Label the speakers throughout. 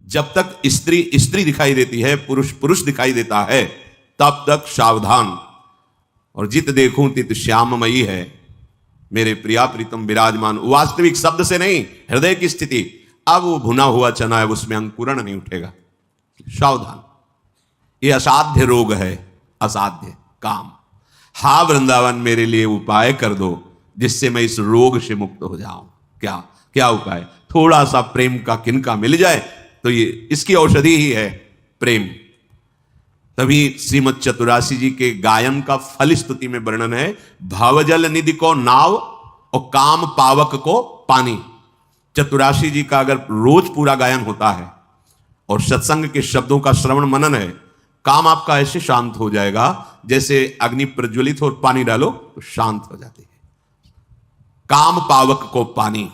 Speaker 1: जब तक स्त्री स्त्री दिखाई देती है, पुरुष पुरुष दिखाई देता है, तब तक सावधान। और जित देखूं तित श्याममयी है, मेरे प्रिया प्रीतम विराजमान। वास्तविक शब्द से नहीं, हृदय की स्थिति। अब वो भुना हुआ चना है, उसमें अंकुरण नहीं उठेगा। सावधान, ये असाध्य रोग है, असाध्य काम। हा वृंदावन, मेरे लिए उपाय कर दो जिससे मैं इस रोग से मुक्त हो जाऊं। क्या क्या उपाय? थोड़ा सा प्रेम का किनका मिल जाए तो ये इसकी औषधि ही है, प्रेम। तभी श्रीमद चतुरासी जी के गायन का फल स्तुति में वर्णन है, भवजल निधि को नाव और काम पावक को पानी। चतुरासी जी का अगर रोज पूरा गायन होता है और सत्संग के शब्दों का श्रवण मनन है, काम आपका ऐसे शांत हो जाएगा जैसे अग्नि प्रज्वलित हो और पानी डालो तो शांत हो जाती है। काम पावक को पानी,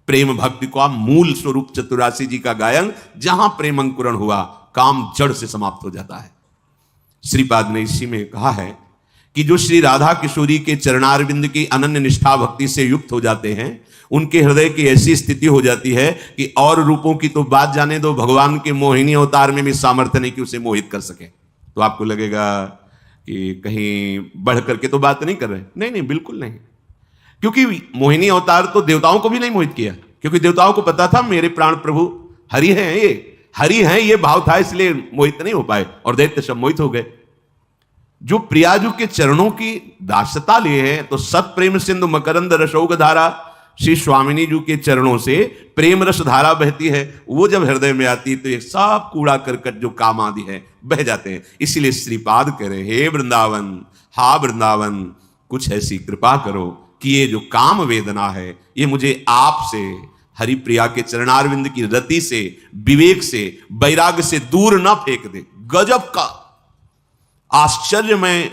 Speaker 1: प्रेम भक्ति का मूल स्वरूप चतुरासी जी का गायन। जहां प्रेम अंकुरण हुआ, काम जड़ से समाप्त हो जाता है। श्रीपाद ने इसी में कहा है कि जो श्री राधा किशोरी के चरणारविंद की अनन्य निष्ठा भक्ति से युक्त हो जाते हैं, उनके हृदय की ऐसी स्थिति हो जाती है कि और रूपों की तो बात जाने दो, भगवान के मोहिनी अवतार में भी सामर्थ्य नहीं कि उसे मोहित कर सके। तो आपको लगेगा कि कहीं बढ़ करके तो बात नहीं कर रहे। नहीं नहीं, बिल्कुल नहीं। क्योंकि मोहिनी अवतार तो देवताओं को भी नहीं मोहित किया, क्योंकि देवताओं को पता था मेरे प्राण प्रभु हरि हैं, ये हरि हैं, ये भाव था, इसलिए मोहित नहीं हो पाए और दैत्य सब मोहित हो गए। जो प्रियाजू के चरणों की दासता लिए हैं, तो सत प्रेम सिंधु मकरंद रसौग धारा, श्री स्वामिनी जी के चरणों से प्रेम रस धारा बहती है। वो जब हृदय में आती है तो ये सब कूड़ा करकट जो काम आदि है बह जाते हैं। इसीलिए श्रीपाद कह रहे, हे वृंदावन, हा वृंदावन, कुछ ऐसी कृपा करो कि ये जो काम वेदना है ये मुझे आपसे, हरि प्रिया के चरणारविंद की रति से, विवेक से, वैराग्य से दूर ना फेंक दे। गजब का आश्चर्यमय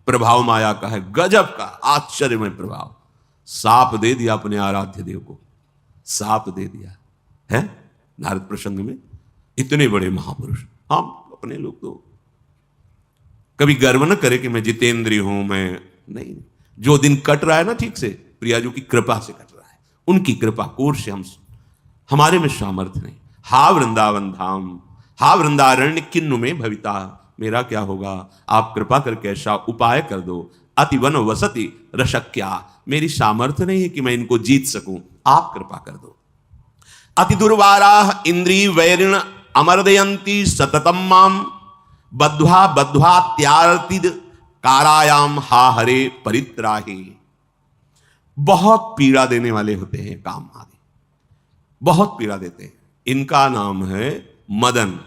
Speaker 1: प्रभाव माया का है, गजब का आश्चर्यमय प्रभाव। साप दे दिया अपने आराध्य देव को, साप दे दिया है नारद प्रसंग में। इतने बड़े महापुरुष, हम अपने लोग तो कभी गर्व न करे कि मैं जितेंद्रिय हूं, मैं नहीं। जो दिन कट रहा है ना ठीक से, प्रियाजू की कृपा से कट रहा है, उनकी कृपा कोर से हम, हमारे में सामर्थ्य नहीं। हा वृंदावन धाम, हा वृंदारण्य किन्नु में भविता, मेरा क्या होगा? आप कृपा करके ऐसा उपाय कर दो। अति वन वसति रशक्या, मेरी सामर्थ्य नहीं है कि मैं इनको जीत सकूं, आप कृपा कर दो। अति दुर्वारा इंद्री वैरिण अमरदयंती सततम माम, बद्ध्वा बद्ध्वा त्यार्तिद कारायाम हा हरे परित्राही। बहुत पीड़ा देने वाले होते हैं काम आदि, बहुत पीड़ा देते हैं। इनका नाम है मदन।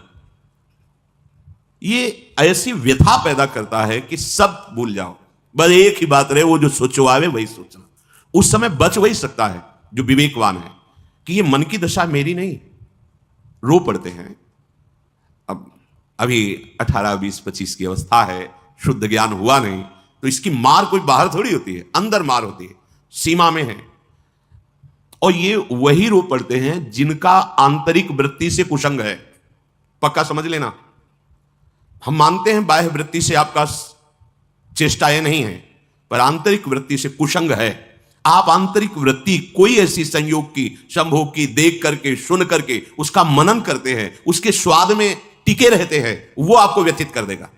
Speaker 1: ये ऐसी व्यथा पैदा करता है कि सब भूल जाओ, बस एक ही बात रहे, वो जो सोचो आवे वही सोचना। उस समय बच वही सकता है जो विवेकवान है कि ये मन की दशा मेरी नहीं। रो पड़ते हैं। अब अभी 18, 20, 25 की अवस्था है, शुद्ध ज्ञान हुआ नहीं, तो इसकी मार कोई बाहर थोड़ी होती है, अंदर मार होती है, सीमा में है। और ये वही रो पड़ते हैं जिनका आंतरिक वृत्ति से कुसंग है। पक्का समझ लेना। हम मानते हैं बाह्य वृत्ति से आपका चेष्टाएं नहीं है, पर आंतरिक वृत्ति से कुसंग है। आप आंतरिक वृत्ति कोई ऐसी संयोग की, संभोग की देख करके, सुन करके उसका मनन करते हैं, उसके स्वाद में टिके रहते हैं, वो आपको व्यथित कर देगा।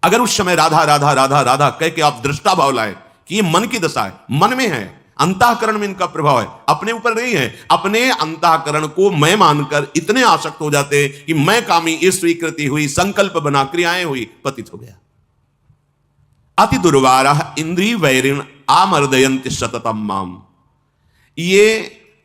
Speaker 1: अगर उस समय राधा राधा राधा राधा कह के आप दृष्टा भाव लाए कि ये मन की दशा है, मन में है, अंतःकरण में इनका प्रभाव है, अपने ऊपर नहीं है। अपने अंतःकरण को मैं मानकर इतने आसक्त हो जाते हैं कि मैं कामी, ये स्वीकृति हुई, संकल्प बना, क्रियाएं हुई, पतित हो गया। अति दुर्वारा इंद्री वैरिण आमर्दयंत सततम माम, ये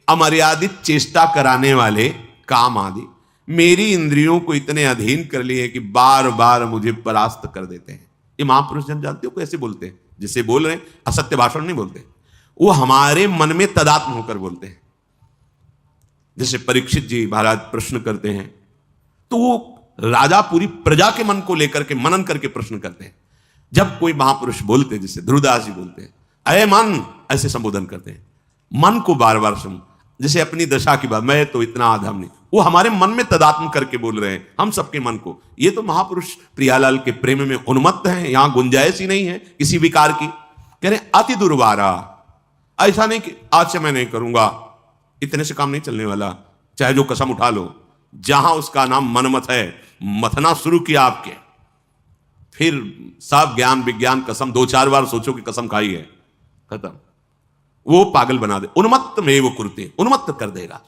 Speaker 1: अमर्यादित चेष्टा कराने वाले काम आदि मेरी इंद्रियों को इतने अधीन कर लिए कि बार बार मुझे परास्त कर देते हैं। ये महापुरुष जन जानते हो कैसे बोलते हैं? जिसे बोल रहे हैं असत्य भाषण नहीं बोलते, वो हमारे मन में तदात्म होकर बोलते हैं। जैसे परीक्षित जी महाराज प्रश्न करते हैं तो वो राजा पूरी प्रजा के मन को लेकर के मनन करके प्रश्न करते हैं। जब कोई महापुरुष बोलते हैं, जैसे ध्रुवदास जी बोलते हैं, अरे मन, ऐसे संबोधन करते हैं, मन को बार बार सुन, जैसे अपनी दशा की बात, मैं तो इतना आधम नहीं, वो हमारे मन में तदात्म करके बोल रहे हैं, हम सबके मन को। ये तो महापुरुष प्रियालाल के प्रेम में उन्मत्त हैं, यहां गुंजाइश ही नहीं है किसी विकार की। कह रहे अति दुर्वारा, ऐसा नहीं कि आज से मैं नहीं करूंगा, इतने से काम नहीं चलने वाला, चाहे जो कसम उठा लो, जहां उसका नाम मनमथ है, मथना शुरू किया आपके, फिर सब ज्ञान विज्ञान कसम 2-4 बार सोचो कि कसम खाई है, खत्म। वो पागल बना दे, उन्मत्त में वो कुर्ते, उन्मत्त कर देगा।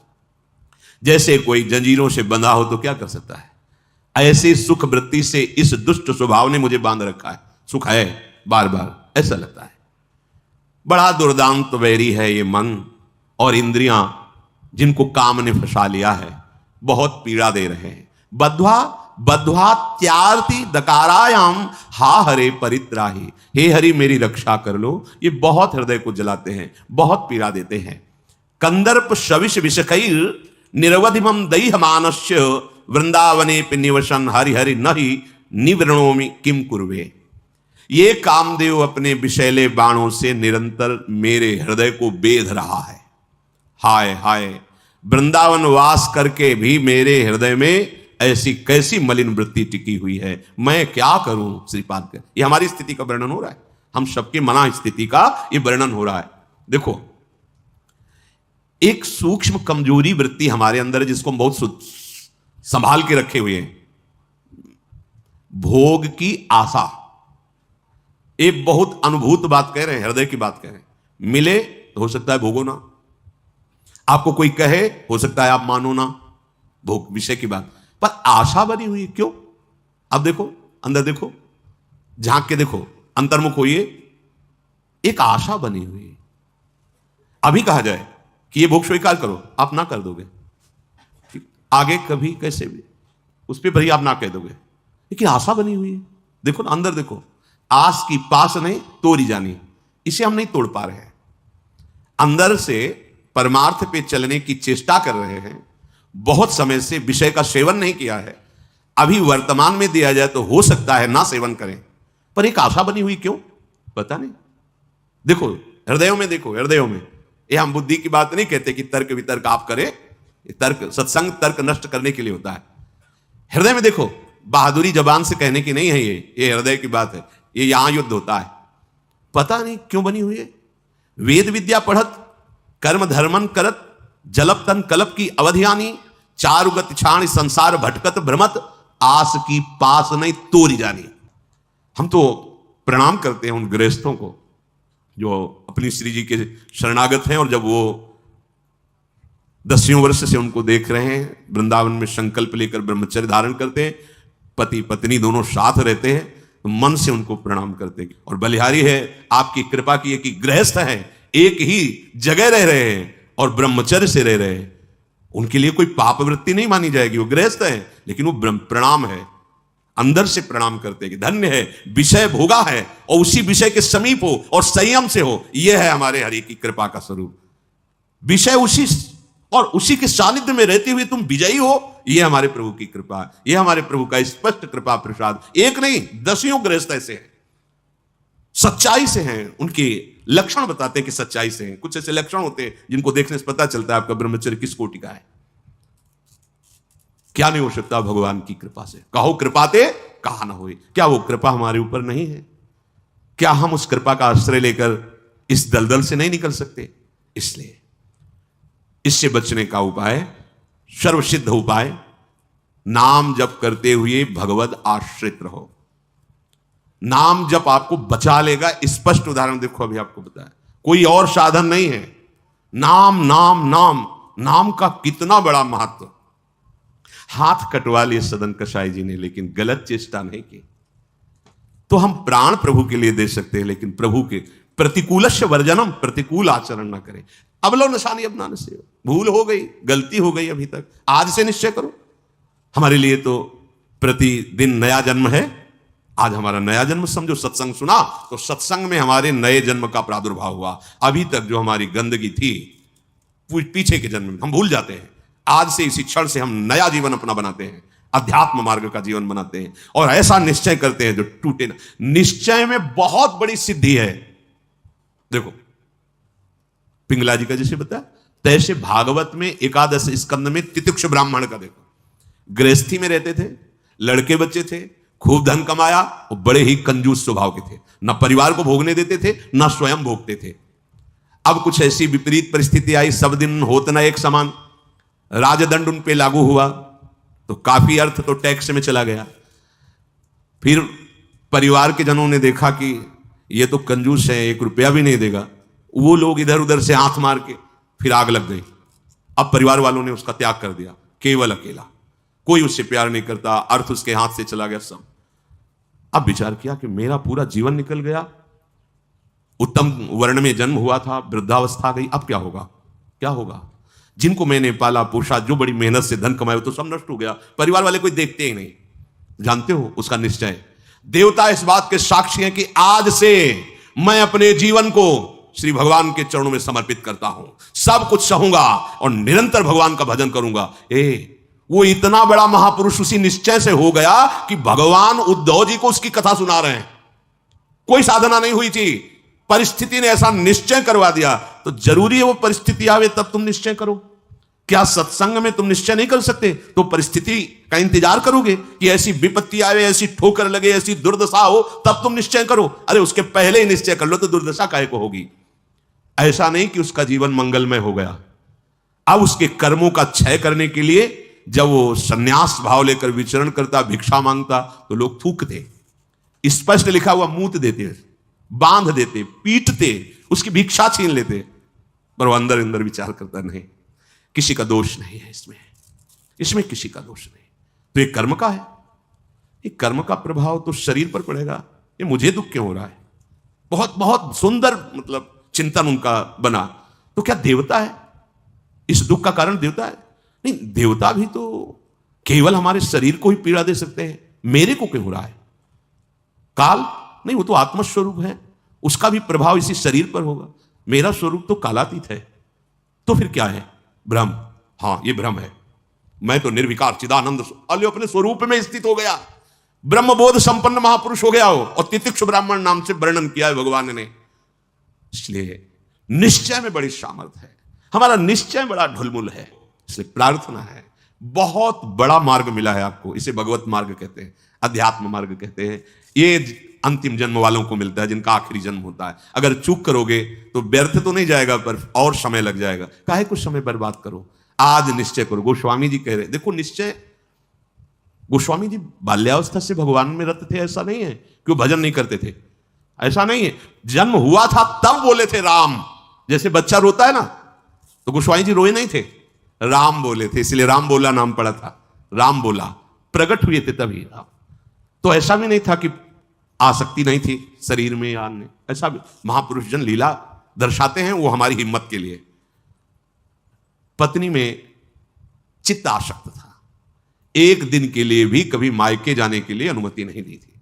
Speaker 1: जैसे कोई जंजीरों से बंधा हो तो क्या कर सकता है, ऐसे सुख वृत्ति से इस दुष्ट स्वभाव ने मुझे बांध रखा है, सुख है बार बार, ऐसा लगता है। बड़ा दुर्दांत वैरी है ये मन और इंद्रियां, जिनको काम ने फंसा लिया है, बहुत पीड़ा दे रहे हैं। बद्ध्वा बद्ध्वा त्यार्ति दकारायाम हा हरे परित्राही, हे हरि मेरी रक्षा कर लो, ये बहुत हृदय को जलाते हैं, बहुत पीड़ा देते हैं। कंदर्प शविश विषकैर निरवधिमम दैह मानस्य वृंदावने पे निवसन हरि हरि नहीं निवृणोमि किम कुर्वे। ये कामदेव अपने विषैले बाणों से निरंतर मेरे हृदय को बेध रहा है। हाय हाय, वृंदावन वास करके भी मेरे हृदय में ऐसी कैसी मलिन वृत्ति टिकी हुई है, मैं क्या करूं। श्रीपाद का ये हमारी स्थिति का वर्णन हो रहा है, हम सबकी मना स्थिति का ये वर्णन हो रहा है। देखो, एक सूक्ष्म कमजोरी वृत्ति हमारे अंदर है, जिसको हम बहुत संभाल के रखे हुए हैं, भोग की आशा। एक बहुत अनुभूत बात कह रहे हैं, हृदय की बात कह रहे हैं। मिले तो हो सकता है भोगो ना, आपको कोई कहे हो सकता है आप मानो ना, भोग विषय की बात, पर आशा बनी हुई। क्यों? अब देखो, अंदर देखो, झांक के देखो, अंतर्मुख होइए, एक आशा बनी हुई है। अभी कहा जाए कि ये भोग स्वीकार करो, आप ना कर दोगे, आगे कभी कैसे भी उस पर भरी आप ना कह दोगे, लेकिन आशा बनी हुई है। देखो ना, अंदर देखो, आस की पास नहीं तोड़ी जानी, इसे हम नहीं तोड़ पा रहे हैं। अंदर से परमार्थ पे चलने की चेष्टा कर रहे हैं, बहुत समय से विषय का सेवन नहीं किया है, अभी वर्तमान में दिया जाए तो हो सकता है ना सेवन करें, पर एक आशा बनी हुई। क्यों? पता नहीं। देखो हृदयों में, देखो हृदयों में, ये हम बुद्धि की बात नहीं कहते कि तर्क वितर्क आप करें, तर्क सत्संग तर्क नष्ट करने के लिए होता है। हृदय में देखो, बहादुरी जबान से कहने की नहीं है, ये हृदय की बात है, ये यहां युद्ध होता है। पता नहीं क्यों बनी हुई है। वेद विद्या पढ़त कर्म धर्मन करत जलप तन कलप की अवधियानी चारुगत छाण संसार भटकत भ्रमत आस की पास नहीं तोरी जानी। हम तो प्रणाम करते हैं उन गृहस्थों को जो अपनी श्री जी के शरणागत हैं, और जब वो 10वें वर्ष से उनको देख रहे हैं, वृंदावन में संकल्प लेकर ब्रह्मचर्य धारण करते हैं, पति पत्नी दोनों साथ रहते हैं, तो मन से उनको प्रणाम करते हैं। और बलिहारी है आपकी कृपा की कि गृहस्थ हैं, एक ही जगह रह रहे हैं और ब्रह्मचर्य से रह रहे हैं, उनके लिए कोई पाप वृत्ति नहीं मानी जाएगी। वो गृहस्थ है लेकिन वो प्रणाम है, अंदर से प्रणाम करते हैं कि धन्य है, विषय भोगा है और उसी विषय के समीप हो और संयम से हो। यह है हमारे हरि की कृपा का स्वरूप। विषय उसी और उसी के सानिध्य में रहते हुए तुम विजयी हो, यह हमारे प्रभु की कृपा है, यह हमारे प्रभु का स्पष्ट कृपा प्रसाद। एक नहीं, 10 गृहस्थ ऐसे हैं, सच्चाई से हैं, उनके लक्षण बताते हैं कि सच्चाई से हैं। कुछ ऐसे लक्षण होते हैं जिनको देखने से पता चलता है आपका ब्रह्मचर्य किस कोटि का है। क्या नहीं हो सकता भगवान की कृपा से, कहो कृपाते कहा ना होए। क्या वो कृपा हमारे ऊपर नहीं है? क्या हम उस कृपा का आश्रय लेकर इस दलदल से नहीं निकल सकते? इसलिए इससे बचने का उपाय, सर्वसिद्ध उपाय, नाम जप करते हुए भगवद आश्रित रहो। नाम जप आपको बचा लेगा। स्पष्ट उदाहरण देखो, अभी आपको बताया, कोई और साधन नहीं है। नाम नाम नाम, नाम का कितना बड़ा महत्व। हाथ कटवा लिए सदन कसाई जी ने, लेकिन गलत चेष्टा नहीं की। तो हम प्राण प्रभु के लिए दे सकते हैं, लेकिन प्रभु के प्रतिकूलस्य वर्जनम, प्रतिकूल आचरण ना करें। अब लो निशानी अब नान से, भूल हो गई, गलती हो गई अभी तक, आज से निश्चय करो। हमारे लिए तो प्रतिदिन नया जन्म है। आज हमारा नया जन्म समझो। सत्संग सुना तो सत्संग में हमारे नए जन्म का प्रादुर्भाव हुआ। अभी तक जो हमारी गंदगी थी पीछे के जन्म में हम भूल जाते हैं। आज से इसी क्षण से हम नया जीवन अपना बनाते हैं, अध्यात्म मार्ग का जीवन बनाते हैं और ऐसा निश्चय करते हैं जो टूटे ना। निश्चय में बहुत बड़ी सिद्धि है। देखो पिंगला जी का जैसे बताया, तैसे भागवत में 11 स्कंद में तितिक्ष ब्राह्मण का देखो। गृहस्थी में रहते थे, लड़के बच्चे थे, खूब धन कमाया, वो बड़े ही कंजूस स्वभाव के थे, ना परिवार को भोगने देते थे ना स्वयं भोगते थे। अब कुछ ऐसी विपरीत परिस्थिति आई, सब दिन होत ना एक समान, राजदंड उन पे लागू हुआ, तो काफी अर्थ तो टैक्स में चला गया। फिर परिवार के जनों ने देखा कि ये तो कंजूस है, 1 रुपया भी नहीं देगा। वो लोग इधर उधर से हाथ मार के फिर आग लग गई। अब परिवार वालों ने उसका त्याग कर दिया, केवल अकेला, कोई उससे प्यार नहीं करता, अर्थ उसके हाथ से चला गया सब। अब विचार किया कि मेरा पूरा जीवन निकल गया, उत्तम वर्ण में जन्म हुआ था, वृद्धावस्था गई, अब क्या होगा, क्या होगा? जिनको मैंने पाला पोषा, जो बड़ी मेहनत से धन कमाया, तो सब नष्ट हो गया। परिवार वाले कोई देखते ही नहीं। जानते हो उसका निश्चय, देवता इस बात के साक्षी हैं कि आज से मैं अपने जीवन को श्री भगवान के चरणों में समर्पित करता हूं, सब कुछ सहूंगा और निरंतर भगवान का भजन करूंगा। वो इतना बड़ा महापुरुष उसी निश्चय से हो गया कि भगवान उद्धव जी को उसकी कथा सुना रहे हैं। कोई साधना नहीं हुई थी, परिस्थिति ने ऐसा निश्चय करवा दिया। तो जरूरी है वो परिस्थिति आवे तब तुम निश्चय करो। क्या सत्संग में तुम निश्चय नहीं कर सकते? तो परिस्थिति का इंतजार करोगे कि ऐसी विपत्ति आवे, ऐसी ठोकर लगे, ऐसी दुर्दशा हो, तब तुम निश्चय करो? अरे उसके पहले ही निश्चय कर लो तो दुर्दशा काहे को होगी। ऐसा नहीं कि उसका जीवन मंगलमय हो गया। अब उसके कर्मों का क्षय करने के लिए जब वो संन्यास भाव लेकर विचरण करता, भिक्षा मांगता, तो लोग थूकते, स्पष्ट लिखा हुआ मूत देते, बांध देते, पीटते, उसकी भिक्षा छीन लेते। पर वो अंदर अंदर विचार करता, नहीं, किसी का दोष नहीं है इसमें किसी का दोष नहीं। तो ये कर्म का है, ये कर्म का प्रभाव तो शरीर पर पड़ेगा। ये मुझे दुख क्यों हो रहा है? बहुत बहुत सुंदर मतलब चिंतन उनका बना। तो क्या देवता है इस दुख का कारण? देवता है? नहीं, देवता भी तो केवल हमारे शरीर को ही पीड़ा दे सकते हैं। मेरे को क्यों हो रहा है? काल नहीं, वो तो आत्मस्वरूप है, उसका भी प्रभाव इसी शरीर पर होगा। मेरा स्वरूप तो कालातीत है। तो फिर क्या है? भ्रम। हां, ये भ्रम है। मैं तो निर्विकार चिदानंद अल्यो अपने स्वरूप में स्थित हो गया, ब्रह्मबोध संपन्न महापुरुष हो गया हो। और तितिक्षु ब्राह्मण नाम से वर्णन किया है भगवान ने। इसलिए निश्चय में बड़ी सामर्थ है, हमारा निश्चय बड़ा ढुलमुल है। इसलिए प्रार्थना है, बहुत बड़ा मार्ग मिला है आपको, इसे भगवत मार्ग कहते हैं, अध्यात्म मार्ग कहते हैं। ये अंतिम जन्म वालों को मिलता है, जिनका आखिरी जन्म होता है। अगर चूक करोगे तो व्यर्थ तो नहीं जाएगा, पर और समय लग जाएगा। काहे कुछ समय बर्बाद करो, आज निश्चय करो। गोस्वामी जी कह रहे, देखो निश्चय, गोस्वामी जी बाल्यावस्था से भगवान में रत थे, ऐसा नहीं है कि वो भजन नहीं करते थे, ऐसा नहीं है। जन्म हुआ था तब बोले थे राम, जैसे बच्चा रोता है ना, तो गोस्वामी जी रोए नहीं थे, राम बोले थे, इसलिए राम बोला नाम पड़ा था। राम बोला, प्रकट हुए थे तभी राम। तो ऐसा भी नहीं था कि आसक्ति नहीं थी शरीर में या अन्य, ऐसा भी महापुरुष जन लीला दर्शाते हैं, वो हमारी हिम्मत के लिए। पत्नी में चित्त आसक्त था, एक दिन के लिए भी कभी मायके जाने के लिए अनुमति नहीं दी थी।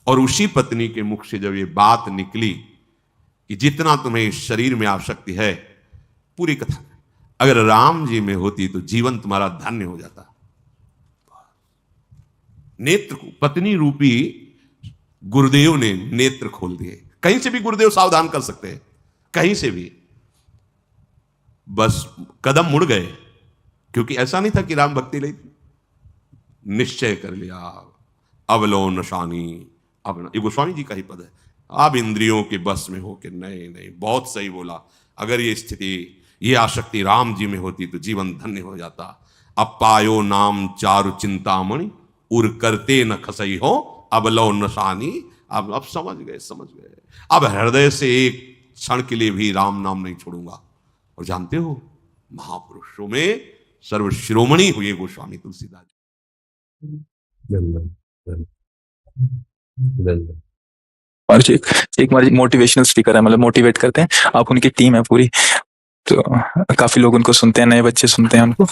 Speaker 1: और उसी पत्नी के मुख से जब ये बात निकली कि जितना तुम्हें इस शरीर में आसक्ति है, पूरी कथा अगर राम जी में होती तो जीवन तुम्हारा धन्य हो जाता। नेत्र को पत्नी रूपी गुरुदेव ने नेत्र खोल दिए। कहीं से भी गुरुदेव सावधान कर सकते हैं, कहीं से भी, बस कदम मुड़ गए। क्योंकि ऐसा नहीं था कि राम भक्ति नहीं थी, निश्चय कर लिया, अवलो नशानी। अब ये गोस्वामी जी का ही पद है, अब इंद्रियों के बस में हो के, नहीं नहीं, बहुत सही बोला, अगर ये स्थिति, ये आसक्ति राम जी में होती तो जीवन धन्य हो जाता। अब पायो नाम चारु चिंतामणि, उर करते न खसई हो, अब लो नशानी। अब समझ गए, समझ गए। अब हृदय से एक क्षण के लिए भी राम नाम नहीं छोड़ूंगा। और जानते हो, महापुरुषों में सर्वशिरोमणि हुए गोस्वामी तुलसीदास जी।
Speaker 2: और एक मोटिवेशनल स्पीकर है, मतलब मोटिवेट करते हैं। आप उनकी टीम है पूरी, तो काफी लोग उनको सुनते हैं, नए बच्चे सुनते हैं उनको।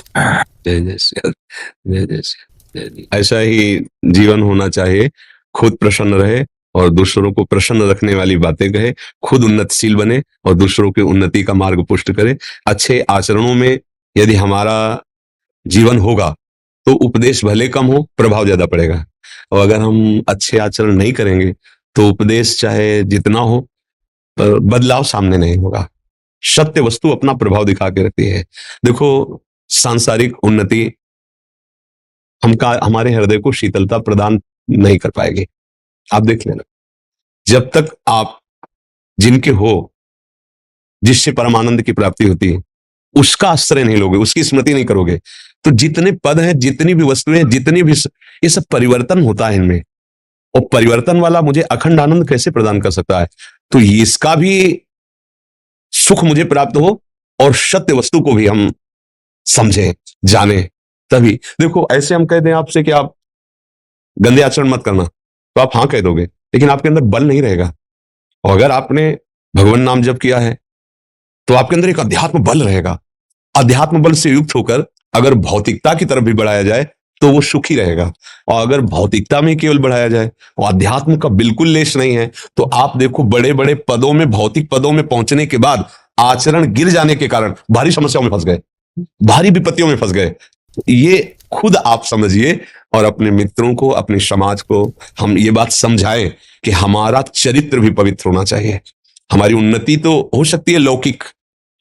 Speaker 1: ऐसा ही जीवन होना चाहिए, खुद प्रसन्न रहे और दूसरों को प्रसन्न रखने वाली बातें कहे, खुद उन्नतशील बने और दूसरों की उन्नति का मार्ग पुष्ट करे। अच्छे आचरणों में यदि हमारा जीवन होगा तो उपदेश भले कम हो, प्रभाव ज्यादा पड़ेगा। और अगर हम अच्छे आचरण नहीं करेंगे तो उपदेश चाहे जितना हो, पर बदलाव सामने नहीं होगा। सत्य वस्तु अपना प्रभाव दिखा के रखती है। देखो, सांसारिक उन्नति हमारे हृदय को शीतलता प्रदान नहीं कर पाएगी। आप देख लेना, जब तक आप जिनके हो, जिससे परमानंद की प्राप्ति होती है, उसका आश्रय नहीं लोगे, उसकी स्मृति नहीं करोगे, तो जितने पद हैं, जितनी भी वस्तुएं, जितनी भी ये सब परिवर्तन होता है इनमें, और परिवर्तन वाला मुझे अखंड आनंद कैसे प्रदान कर सकता है? तो इसका भी सुख मुझे प्राप्त हो और सत्य वस्तु को भी हम समझें, जाने, तभी। देखो ऐसे हम कह दें आपसे कि आप गंदे आचरण मत करना, तो आप हाँ कह दोगे, लेकिन आपके अंदर बल नहीं रहेगा। और अगर आपने भगवान नाम जप किया है तो आपके अंदर एक अध्यात्म बल रहेगा। अध्यात्म बल से युक्त होकर अगर भौतिकता की तरफ भी बढ़ाया जाए तो वो सुखी रहेगा। और अगर भौतिकता में केवल बढ़ाया जाए और अध्यात्म का बिल्कुल लेश नहीं है, तो आप देखो बड़े बड़े पदों में, भौतिक पदों में पहुंचने के बाद आचरण गिर जाने के कारण भारी समस्याओं में फंस गए, भारी विपत्तियों में फंस गए। ये खुद आप समझिए और अपने मित्रों को, अपने समाज को हम ये बात समझाएं कि हमारा चरित्र भी पवित्र होना चाहिए। हमारी उन्नति तो हो सकती है लौकिक,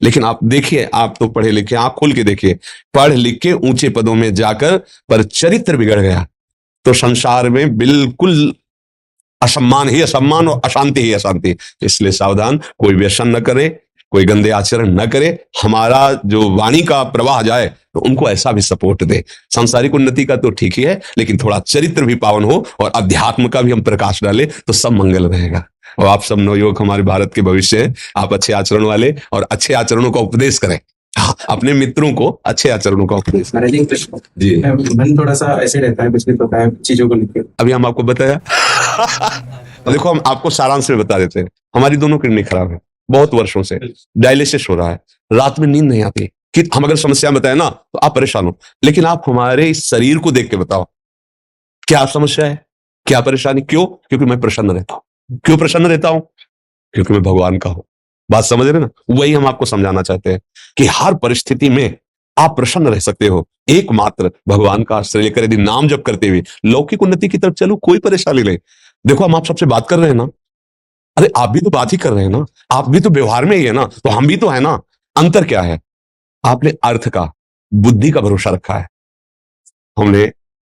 Speaker 1: लेकिन आप देखिए, आप तो पढ़े लिखे, आप खोल के देखिए, पढ़ लिख के ऊंचे पदों में जाकर पर चरित्र बिगड़ गया तो संसार में बिल्कुल असम्मान ही असम्मान और अशांति ही अशांति। इसलिए सावधान, कोई व्यसन न करे, कोई गंदे आचरण न करे। हमारा जो वाणी का प्रवाह जाए तो उनको ऐसा भी सपोर्ट दे। सांसारिक उन्नति का तो ठीक ही है, लेकिन थोड़ा चरित्र भी पावन हो और अध्यात्म का भी हम प्रकाश डाले तो सब मंगल रहेगा। और आप सब नवयुवक हमारे भारत के भविष्य हैं, आप अच्छे आचरण वाले और अच्छे आचरणों का उपदेश करें। हाँ, अपने मित्रों को अच्छे आचरणों का उपदेश करें। जी,
Speaker 3: मन थोड़ा सा ऐसे रहता है कुछ भी होता है चीजों को लेकर।
Speaker 1: अभी हम आपको बताया देखो, हम आपको सारांश में बता देते हैं। हमारी दोनों किडनी खराब है, बहुत वर्षों से डायलिसिस हो रहा है, रात में नींद नहीं आती। कि हम अगर समस्या बताए ना तो आप परेशान हो, लेकिन आप हमारे इस शरीर को देख के बताओ क्या समस्या है, क्या परेशानी। क्यों? क्योंकि मैं प्रसन्न रहता हूं। क्यों प्रसन्न रहता हूं? क्योंकि मैं भगवान का हूं। बात समझ रहे ना? वही हम आपको समझाना चाहते हैं कि हर परिस्थिति में आप प्रसन्न रह सकते हो, एकमात्र भगवान का आश्रय लेकर यदि नाम जप करते हुए लौकिक उन्नति की तरफ चलो, कोई परेशानी नहीं। देखो, हम आप सबसे बात कर रहे हैं ना, अरे आप भी तो बात ही कर रहे हैं ना, आप भी तो व्यवहार में ही है ना, तो हम भी तो है ना। अंतर क्या है? आपने अर्थ का, बुद्धि का भरोसा रखा है, हमने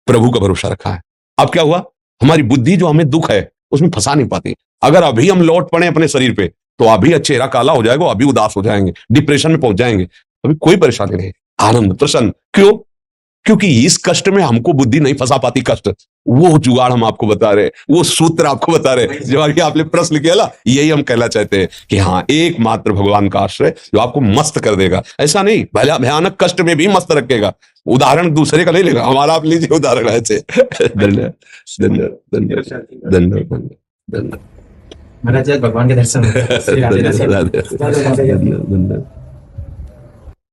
Speaker 1: प्रभु का भरोसा रखा है। अब क्या हुआ? हमारी बुद्धि जो हमें दुख है उसमें फंसा नहीं पाती। अगर अभी हम लौट पड़े अपने शरीर पे तो अभी चेहरा काला हो जाएगा, अभी उदास हो जाएंगे, डिप्रेशन में पहुंच जाएंगे। अभी कोई परेशानी नहीं, आनंद, प्रसन्न। क्यों? क्योंकि इस कष्ट में हमको बुद्धि नहीं फंसा पाती। कष्ट, वो जुगाड़ हम आपको बता रहे, वो सूत्र आपको बता रहे, जो आगे आपने प्रश्न किया ना, यही हम कहना चाहते हैं कि हाँ, एकमात्र भगवान का आश्रय जो आपको मस्त कर देगा। ऐसा नहीं भला भयानक कष्ट में भी मस्त रखेगा। उदाहरण दूसरे का नहीं लेगा, हमारा आप लीजिए उदाहरण ऐसे। धन्यवाद, धन्यवाद, धन्यवाद, धन्यवाद, धन्यवाद।
Speaker 3: महाराज भगवान के दर्शन
Speaker 1: धन्यवाद, धन्यवाद।